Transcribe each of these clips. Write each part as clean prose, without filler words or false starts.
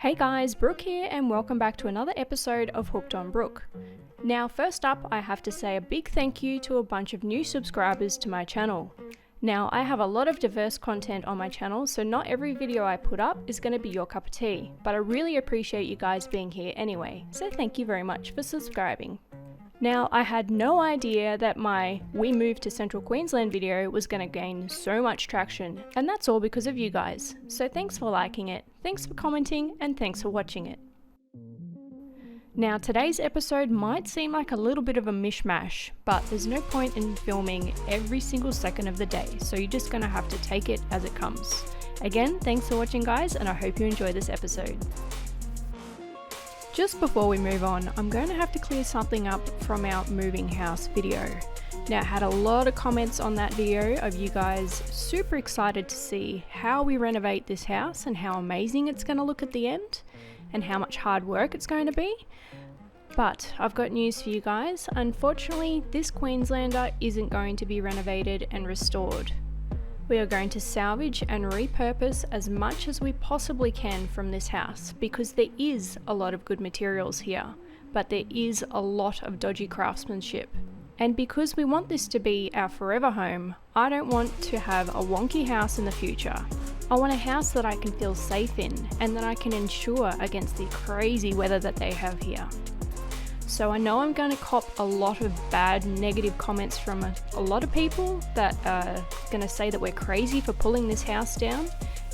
Hey guys, Brooke here and welcome back to another episode of Hooked on Brooke. Now first up, I have to say a big thank you to a bunch of new subscribers to my channel. Now I have a lot of diverse content on my channel, so not every video I put up is going to be your cup of tea, but I really appreciate you guys being here anyway, so thank you very much for subscribing. Now, I had no idea that my We Moved to Central Queensland video was going to gain so much traction, and that's all because of you guys. So thanks for liking it, thanks for commenting, and thanks for watching it. Now, today's episode might seem like a little bit of a mishmash, but there's no point in filming every single second of the day, so you're just going to have to take it as it comes. Again, thanks for watching guys, and I hope you enjoy this episode. Just before we move on, I'm going to have to clear something up from our moving house video. Now, I had a lot of comments on that video of you guys super excited to see how we renovate this house and how amazing it's going to look at the end and how much hard work it's going to be. But I've got news for you guys. Unfortunately, this Queenslander isn't going to be renovated and restored. We are going to salvage and repurpose as much as we possibly can from this house because there is a lot of good materials here, but there is a lot of dodgy craftsmanship. And because we want this to be our forever home, I don't want to have a wonky house in the future. I want a house that I can feel safe in and that I can insure against the crazy weather that they have here. So I know I'm going to cop a lot of bad negative comments from a lot of people that are going to say that we're crazy for pulling this house down,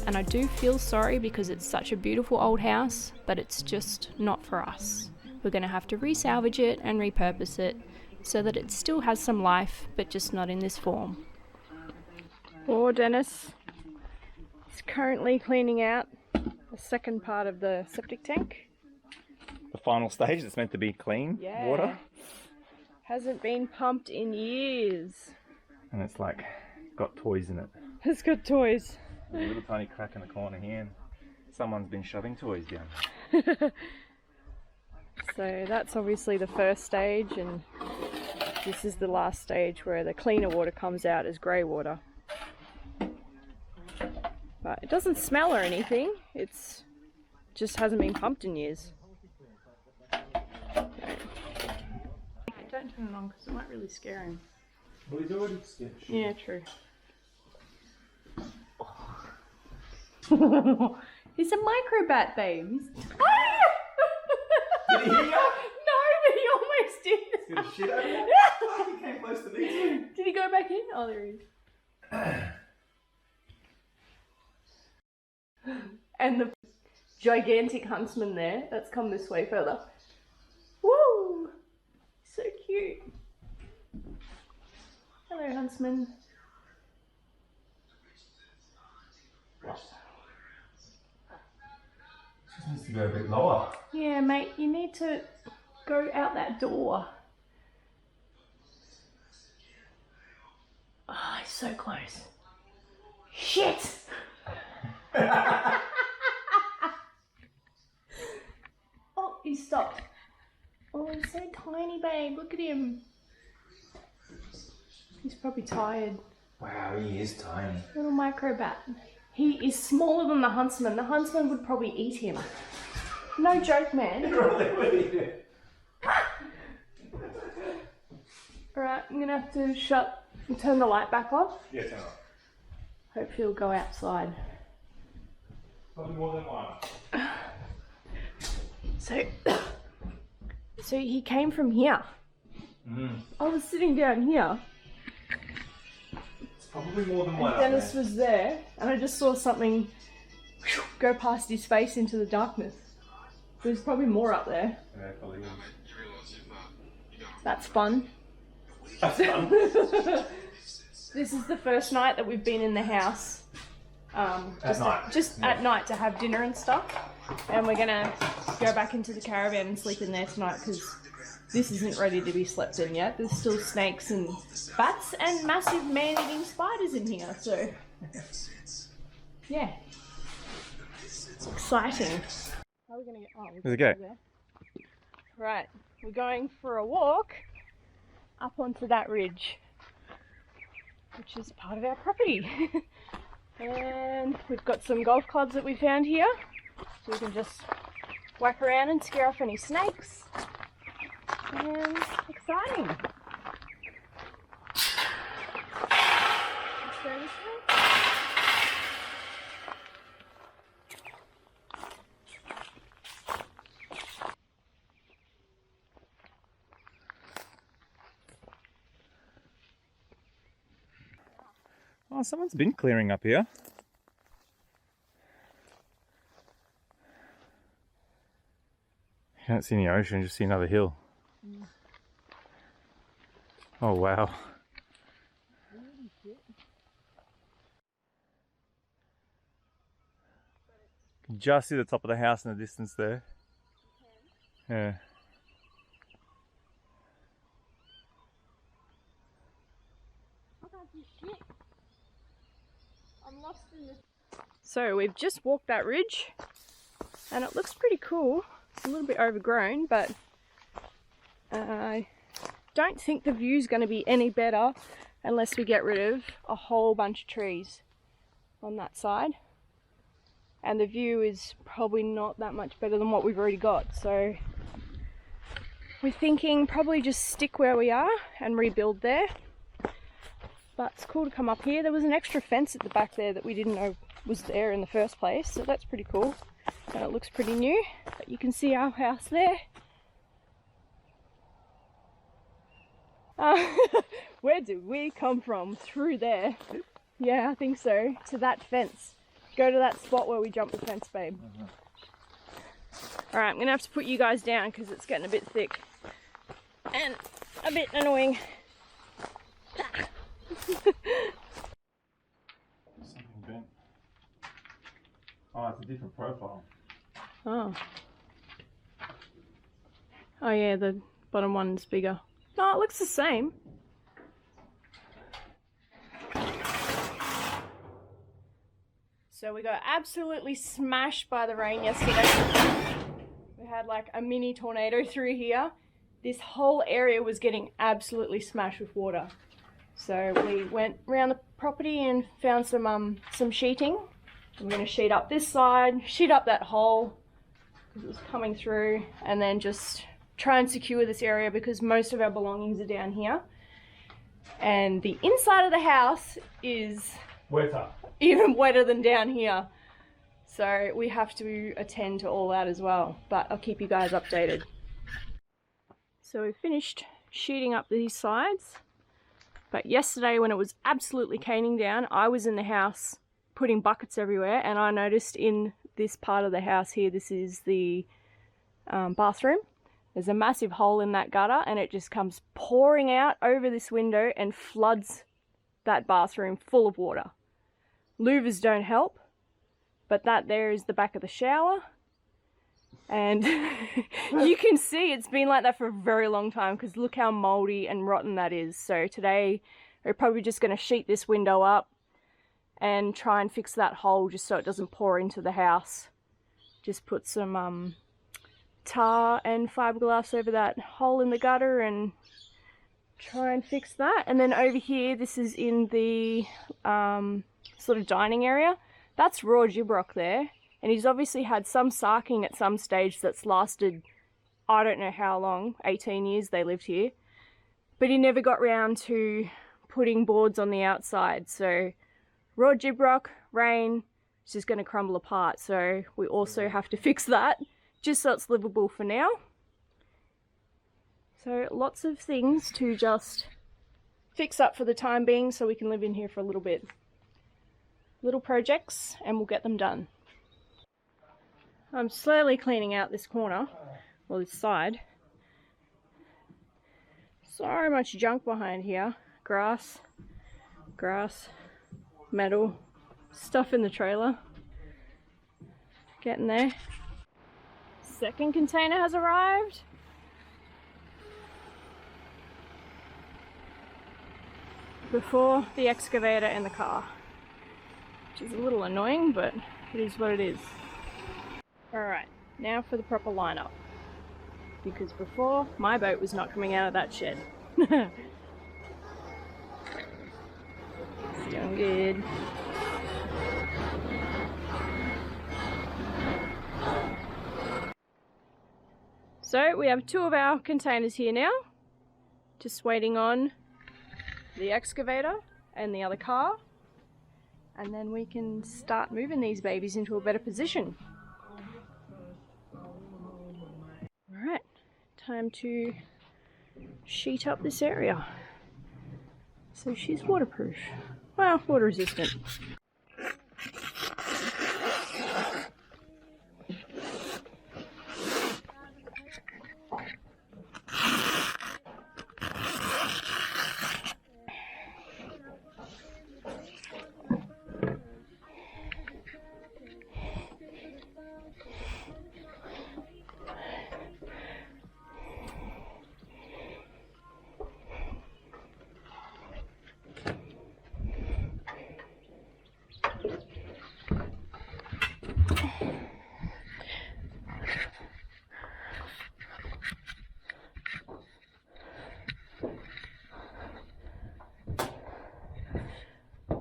and I do feel sorry because it's such a beautiful old house, but it's just not for us. We're going to have to re-salvage it and repurpose it so that it still has some life, but just not in this form. Poor Denis is currently cleaning out the second part of the septic tank. The final stage that's meant to be clean water. Hasn't been pumped in years. And it's like got toys in it. It's got toys. There's a little tiny crack in the corner here. Someone's been shoving toys down there. So that's obviously the first stage, and this is the last stage where the cleaner water comes out as grey water. But it doesn't smell or anything. It's just hasn't been pumped in years. Don't turn it on because it might really scare him. Well, he's already scared. Yeah, true. He's a microbat, babe. Did he hear you? No, but he almost did. He's gonna shit over you? He came close to me too. Did he go back in? Oh, there he is. And the gigantic huntsman there, that's come this way further. Woo! So cute. Hello, huntsman. Just needs to go a bit lower. Yeah, mate, you need to go out that door. Oh, he's so close. Shit! Oh, he stopped. Oh, he's so tiny, babe. Look at him. He's probably tired. Wow, he is tiny. Little microbat. He is smaller than the huntsman. The huntsman would probably eat him. No joke, man. Alright, I'm gonna have to turn the light back off. Yeah, turn it off. Hope he'll go outside. Probably more than one. So he came from here. I was sitting down here. It's probably more than one. Denis was there, and I just saw something go past his face into the darkness. There's probably more up there. Yeah, probably. That's fun. That's fun. This is the first night that we've been in the house. Just at night to have dinner and stuff. And we're gonna go back into the caravan and sleep in there tonight because this isn't ready to be slept in yet. There's still snakes and bats and massive man-eating spiders in here, so yeah. It's exciting. How are we gonna get Where's it go? Right, we're going for a walk up onto that ridge, which is part of our property. And we've got some golf clubs that we found here, so we can just whack around and scare off any snakes. And exciting. Let's go this way. Oh, someone's been clearing up here. You don't see any ocean, just see another hill. Oh wow. Can just see the top of the house in the distance there. Yeah. I'm lost in this. So we've just walked that ridge and it looks pretty cool. It's a little bit overgrown, but I don't think the view's going to be any better unless we get rid of a whole bunch of trees on that side. And the view is probably not that much better than what we've already got. So we're thinking probably just stick where we are and rebuild there. But it's cool to come up here. There was an extra fence at the back there that we didn't know was there in the first place, so that's pretty cool. And it looks pretty new, but you can see our house there. Where did we come from? Through there. Yeah, I think so. To that fence. Go to that spot where we jumped the fence, babe. Alright, I'm going to have to put you guys down because it's getting a bit thick. And a bit annoying. Something bent. Oh, it's a different profile. Oh. Oh yeah, the bottom one's bigger. No, it looks the same. So we got absolutely smashed by the rain yesterday. We had like a mini tornado through here. This whole area was getting absolutely smashed with water. So we went around the property and found some sheeting. I'm going to sheet up this side, sheet up that hole because it was coming through, and then just try and secure this area because most of our belongings are down here. And the inside of the house is wetter. Even wetter than down here. So we have to attend to all that as well, but I'll keep you guys updated. So we finished sheeting up these sides, but yesterday when it was absolutely caning down, I was in the house putting buckets everywhere, and I noticed in this part of the house here, this is the bathroom, there's a massive hole in that gutter and it just comes pouring out over this window and floods that bathroom full of water. Louvers don't help, but that there is the back of the shower, and you can see it's been like that for a very long time because look how moldy and rotten that is. So today we're probably just going to sheet this window up and try and fix that hole just so it doesn't pour into the house. Just put some tar and fiberglass over that hole in the gutter and try and fix that. And then over here, this is in the sort of dining area. That's raw gibrock there, and he's obviously had some sarking at some stage that's lasted, I don't know how long, 18 years they lived here, but he never got round to putting boards on the outside. So raw gibrock, rain, it's just going to crumble apart. So we also have to fix that just so it's livable for now. So lots of things to just fix up for the time being so we can live in here for a little bit. Little projects and we'll get them done. I'm slowly cleaning out this corner, or this side. So much junk behind here. Grass, metal, stuff in the trailer. Getting there. Second container has arrived. Before the excavator and the car. Which is a little annoying, but it is what it is. Alright, now for the proper lineup. Because before, my boat was not coming out of that shed. It's doing good. So we have 2 of our containers here now, just waiting on the excavator and the other car, and then we can start moving these babies into a better position. Alright, time to sheet up this area so she's waterproof. Well, water resistant.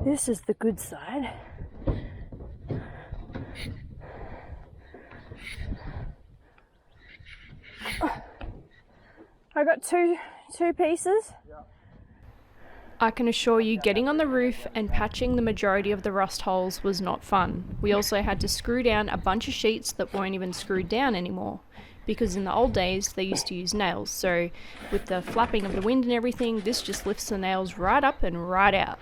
This is the good side. I got two pieces. I can assure you getting on the roof and patching the majority of the rust holes was not fun. We also had to screw down a bunch of sheets that weren't even screwed down anymore, because in the old days they used to use nails, so with the flapping of the wind and everything, this just lifts the nails right up and right out.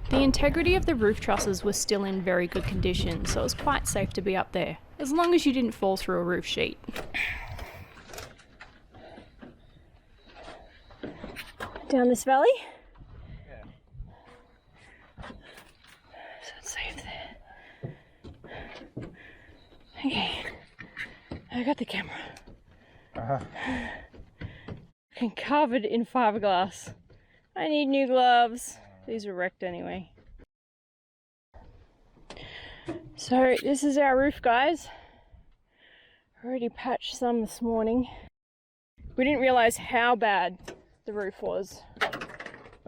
The integrity of the roof trusses was still in very good condition, so it was quite safe to be up there, as long as you didn't fall through a roof sheet. Down this valley? Yeah. So it's safe there. Okay, I got the camera. And covered in fiberglass. I need new gloves. These were wrecked anyway. So this is our roof, guys. Already patched some this morning. We didn't realize how bad the roof was.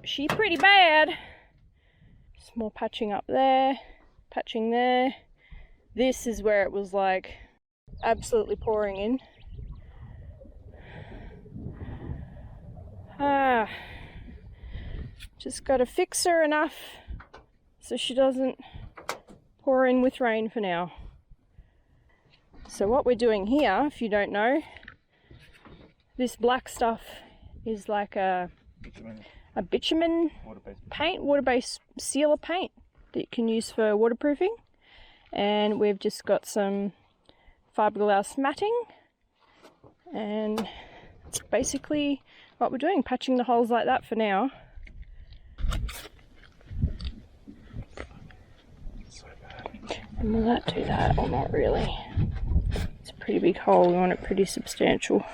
She pretty bad. Just more patching up there, patching there. This is where it was like absolutely pouring in. Just got to fix her enough so she doesn't pour in with rain for now. So what we're doing here, if you don't know, this black stuff is like a bitumen paint, water-based sealer paint that you can use for waterproofing. And we've just got some fiberglass matting, and it's basically what we're doing, patching the holes like that for now. And will that do that or not really? It's a pretty big hole, we want it pretty substantial.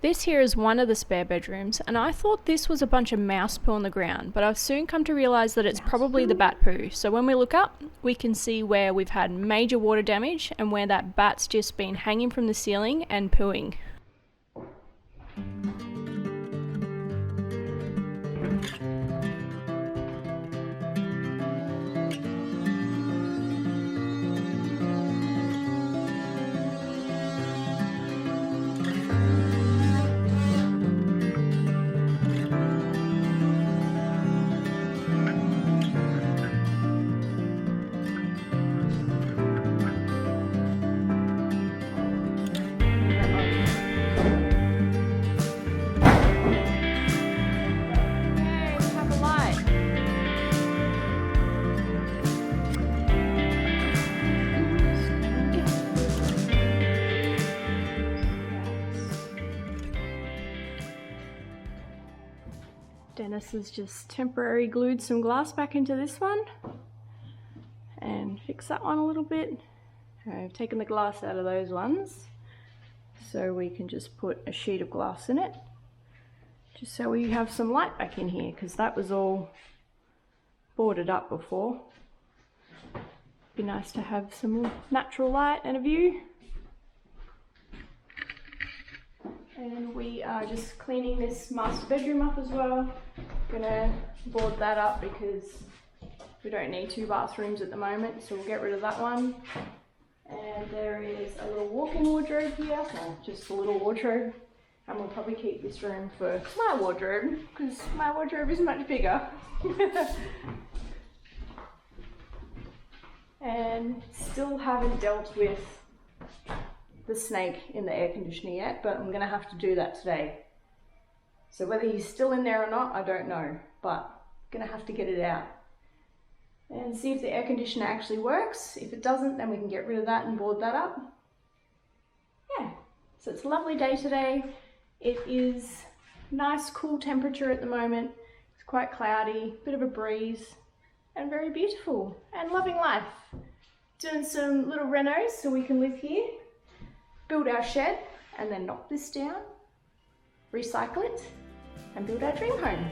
This here is one of the spare bedrooms, and I thought this was a bunch of mouse poo on the ground, but I've soon come to realise that it's probably the bat poo. So when we look up, we can see where we've had major water damage and where that bat's just been hanging from the ceiling and pooing. Denis has just temporarily glued some glass back into this one and fixed that one a little bit. I've taken the glass out of those ones so we can just put a sheet of glass in it, just so we have some light back in here, because that was all boarded up before. Be nice to have some natural light and a view. And we are just cleaning this master bedroom up as well. Gonna board that up because we don't need 2 bathrooms at the moment, so we'll get rid of that one. And there is a little walk-in wardrobe here, well, just a little wardrobe. And we'll probably keep this room for my wardrobe, because my wardrobe is much bigger. And still haven't dealt with the snake in the air conditioner yet, but I'm gonna have to do that today. So whether he's still in there or not, I don't know, but I'm gonna have to get it out and see if the air conditioner actually works. If it doesn't, then we can get rid of that and board that up. Yeah, so it's a lovely day today. It is nice, cool temperature at the moment. It's quite cloudy, bit of a breeze, and very beautiful, and loving life. Doing some little renos so we can live here, build our shed, and then knock this down, recycle it, and build our dream home.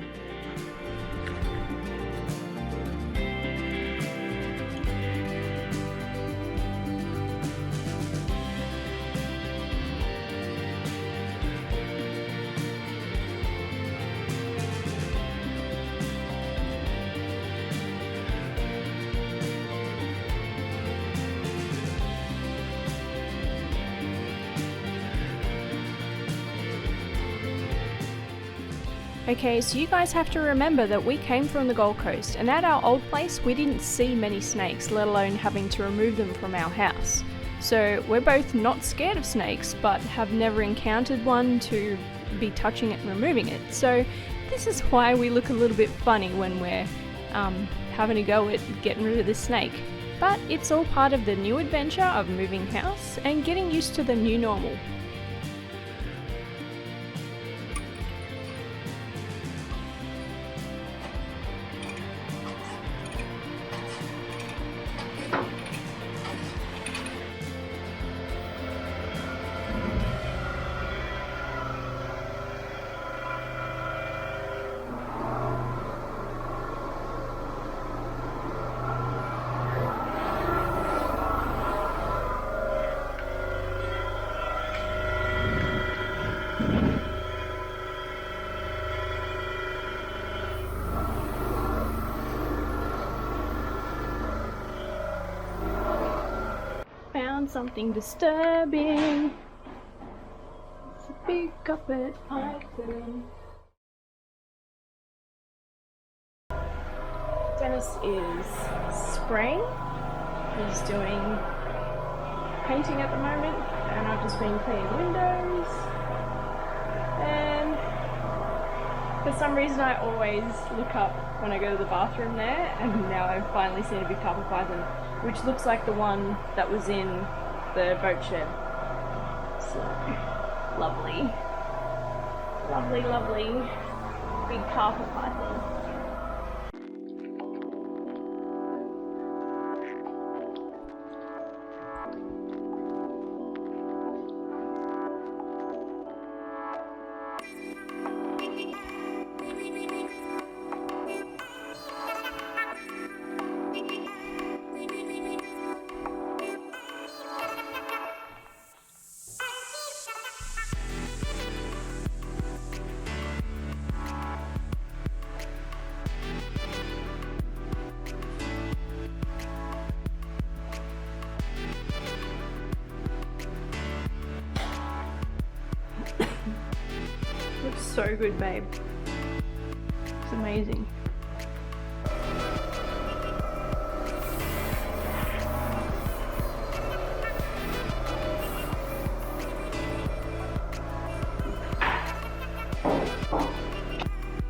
Okay, so you guys have to remember that we came from the Gold Coast, and at our old place we didn't see many snakes, let alone having to remove them from our house. So we're both not scared of snakes, but have never encountered one to be touching it and removing it. So this is why we look a little bit funny when we're having a go at getting rid of this snake. But it's all part of the new adventure of moving house and getting used to the new normal. Something disturbing. It's a big carpet python. Denis is spraying. He's doing painting at the moment, and I've just been cleaning windows. And for some reason I always look up when I go to the bathroom there, and now I've finally seen a big carpet python, which looks like the one that was in the boat shed. So lovely, lovely, lovely big carpet python. Looks so good, babe. It's amazing.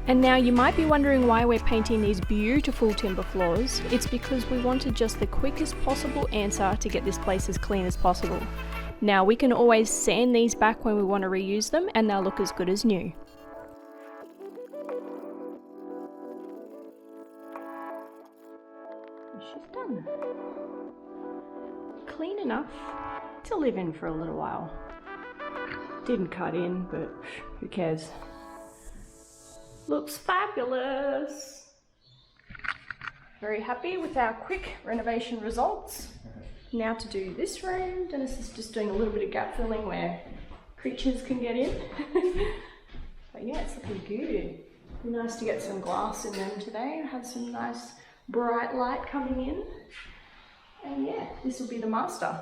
And now you might be wondering why we're painting these beautiful timber floors. It's because we wanted just the quickest possible answer to get this place as clean as possible. Now we can always sand these back when we want to reuse them and they'll look as good as new. She's done. Clean enough to live in for a little while. Didn't cut in, but who cares? Looks fabulous. Very happy with our quick renovation results. Now to do this room. Dennis is just doing a little bit of gap filling where creatures can get in. But yeah, it's looking good. Be nice to get some glass in them today. Have some nice bright light coming in. And yeah, this will be the master.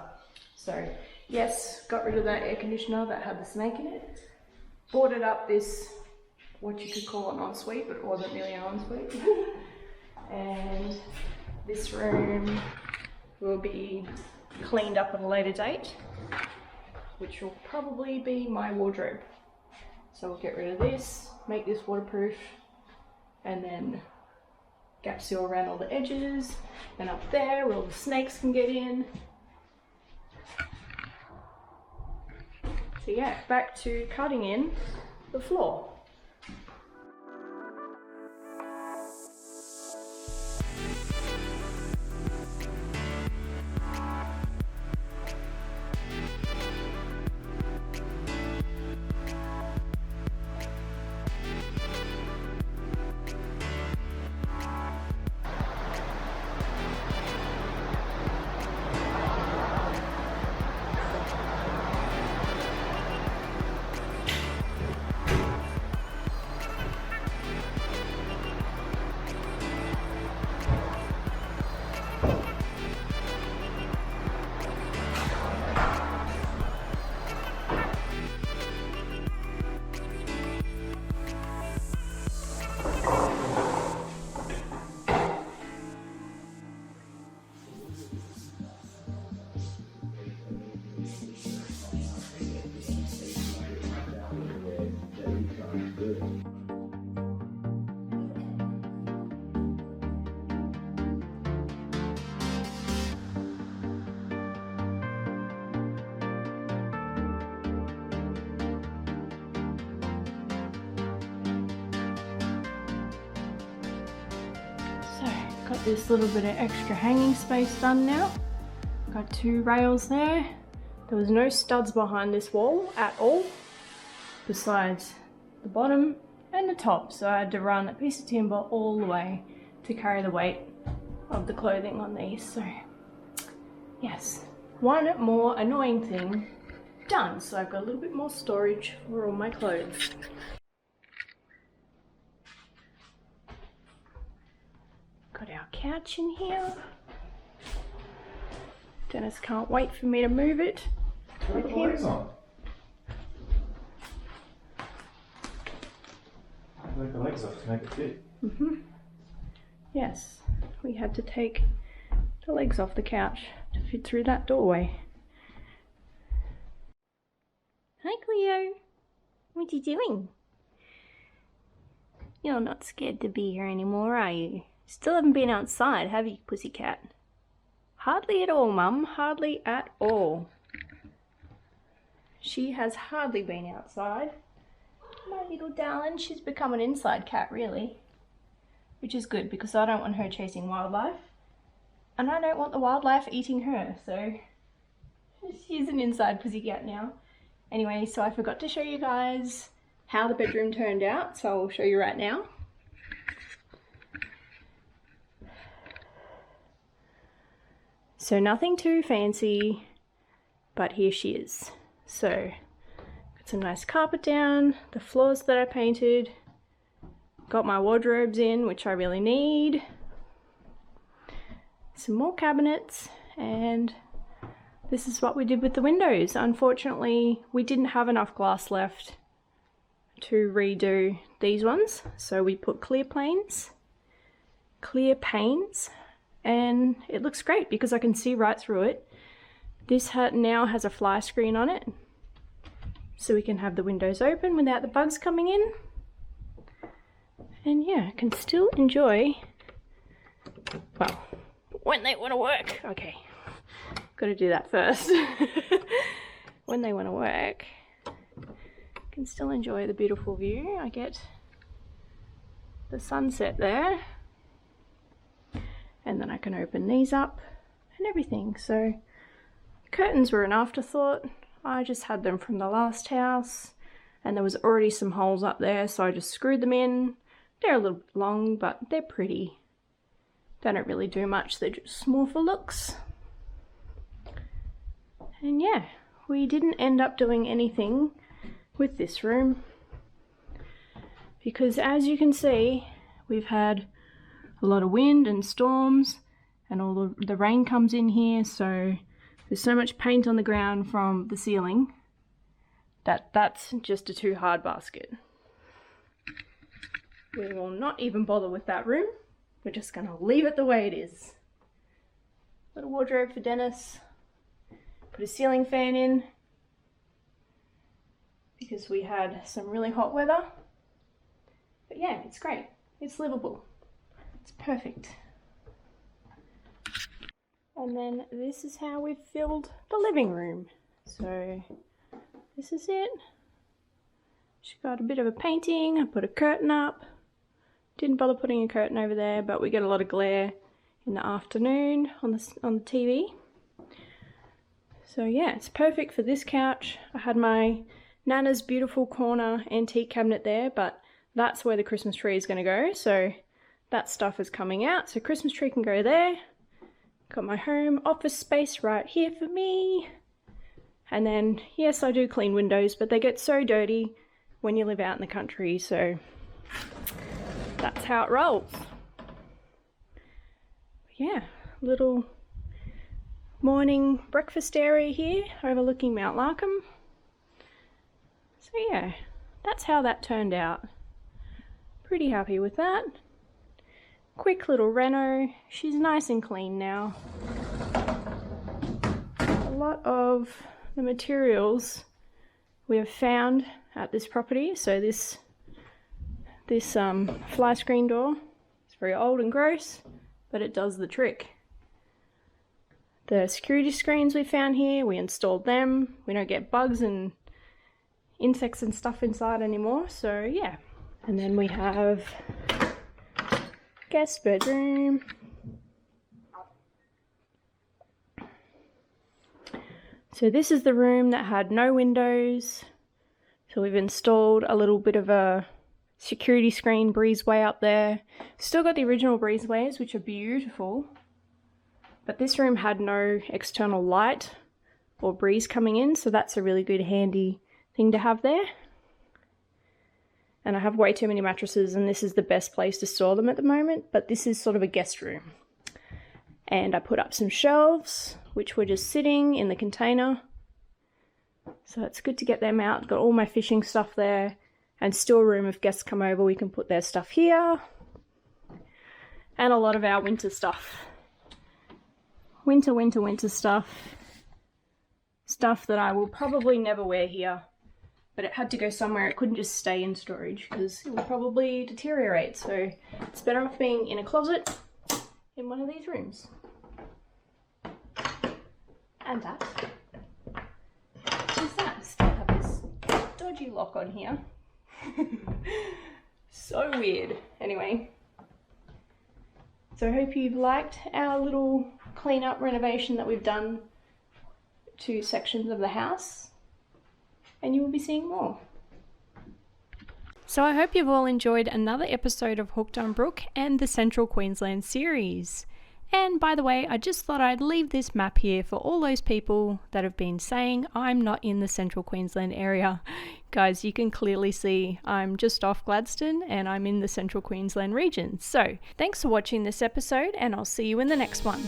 So yes, got rid of that air conditioner that had the snake in it. Boarded up this, what you could call an ensuite, but it wasn't really an ensuite. And this room will be cleaned up at a later date, which will probably be my wardrobe. So we'll get rid of this, make this waterproof, and then gap seal around all the edges, and up there where all the snakes can get in. So yeah, back to cutting in the floor. Got this little bit of extra hanging space done now. Got 2 rails there. There was no studs behind this wall at all, besides the bottom and the top, so I had to run a piece of timber all the way to carry the weight of the clothing on these. So yes, one more annoying thing done, so I've got a little bit more storage for all my clothes. Got our couch in here. Dennis can't wait for me to move it with him. Take the legs off to make it fit. Yes, we had to take the legs off the couch to fit through that doorway. Hi Cleo, what are you doing? You're not scared to be here anymore, are you? Still haven't been outside, have you, pussycat? Hardly at all, Mum, hardly at all. She has hardly been outside. My little darling, she's become an inside cat, really. Which is good, because I don't want her chasing wildlife. And I don't want the wildlife eating her, so she's an inside pussycat now. Anyway, so I forgot to show you guys how the bedroom turned out, so I'll show you right now. So nothing too fancy, but here she is. So, got some nice carpet down, the floors that I painted, got my wardrobes in, which I really need, some more cabinets, and this is what we did with the windows. Unfortunately, we didn't have enough glass left to redo these ones, so we put clear panes, and it looks great because I can see right through it. This now has a fly screen on it, so we can have the windows open without the bugs coming in. And yeah, I can still enjoy, well, when they want to work. Okay, got to do that first. When they want to work, I can still enjoy the beautiful view. I get the sunset there. And then I can open these up and everything. So curtains were an afterthought. I just had them from the last house and there was already some holes up there, so I just screwed them in. They're a little long, but they're pretty They don't really do much, they're just more for looks. And yeah, we didn't end up doing anything with this room because, as you can see, we've had a lot of wind and storms, and all the rain comes in here, so there's so much paint on the ground from the ceiling that's just a too hard basket. We will not even bother with that room. We're just going to leave it the way it is. Little wardrobe for Denis. Put a ceiling fan in because we had some really hot weather. But yeah, it's great. It's livable. It's perfect. And then this is how we've filled the living room. So this is it. She got a bit of a painting. I put a curtain up. Didn't bother putting a curtain over there, but we get a lot of glare in the afternoon on the TV. So yeah, it's perfect for this couch. I had my Nana's beautiful corner antique cabinet there, but that's where the Christmas tree is going to go. So that stuff is coming out. So Christmas tree can go there. Got my home office space right here for me. And then, yes, I do clean windows, but they get so dirty when you live out in the country. So that's how it rolls. Yeah, little morning breakfast area here overlooking Mount Larkham. So yeah, that's how that turned out. Pretty happy with that. Quick little reno. She's nice and clean now. A lot of the materials we have found at this property. So this fly screen door, it's very old and gross, but it does the trick. The security screens we found here, we installed them. We don't get bugs and insects and stuff inside anymore, so yeah. And then we have guest bedroom. So this is the room that had no windows. So we've installed a little bit of a security screen breezeway up there. Still got the original breezeways, which are beautiful. But this room had no external light or breeze coming in, so that's a really good handy thing to have there. And I have way too many mattresses, and this is the best place to store them at the moment, but this is sort of a guest room. And I put up some shelves, which were just sitting in the container. So it's good to get them out. Got all my fishing stuff there, and still room if guests come over, we can put their stuff here. And a lot of our winter stuff. Winter stuff. Stuff that I will probably never wear here. But it had to go somewhere. It couldn't just stay in storage because it would probably deteriorate. So it's better off being in a closet in one of these rooms. And that is that. Still have this dodgy lock on here. So weird. Anyway. So I hope you've liked our little clean-up renovation that we've done to sections of the house, and you will be seeing more. So I hope you've all enjoyed another episode of Hooked on Brooke and the Central Queensland series. And by the way, I just thought I'd leave this map here for all those people that have been saying I'm not in the Central Queensland area. Guys, you can clearly see I'm just off Gladstone and I'm in the Central Queensland region. So thanks for watching this episode, and I'll see you in the next one.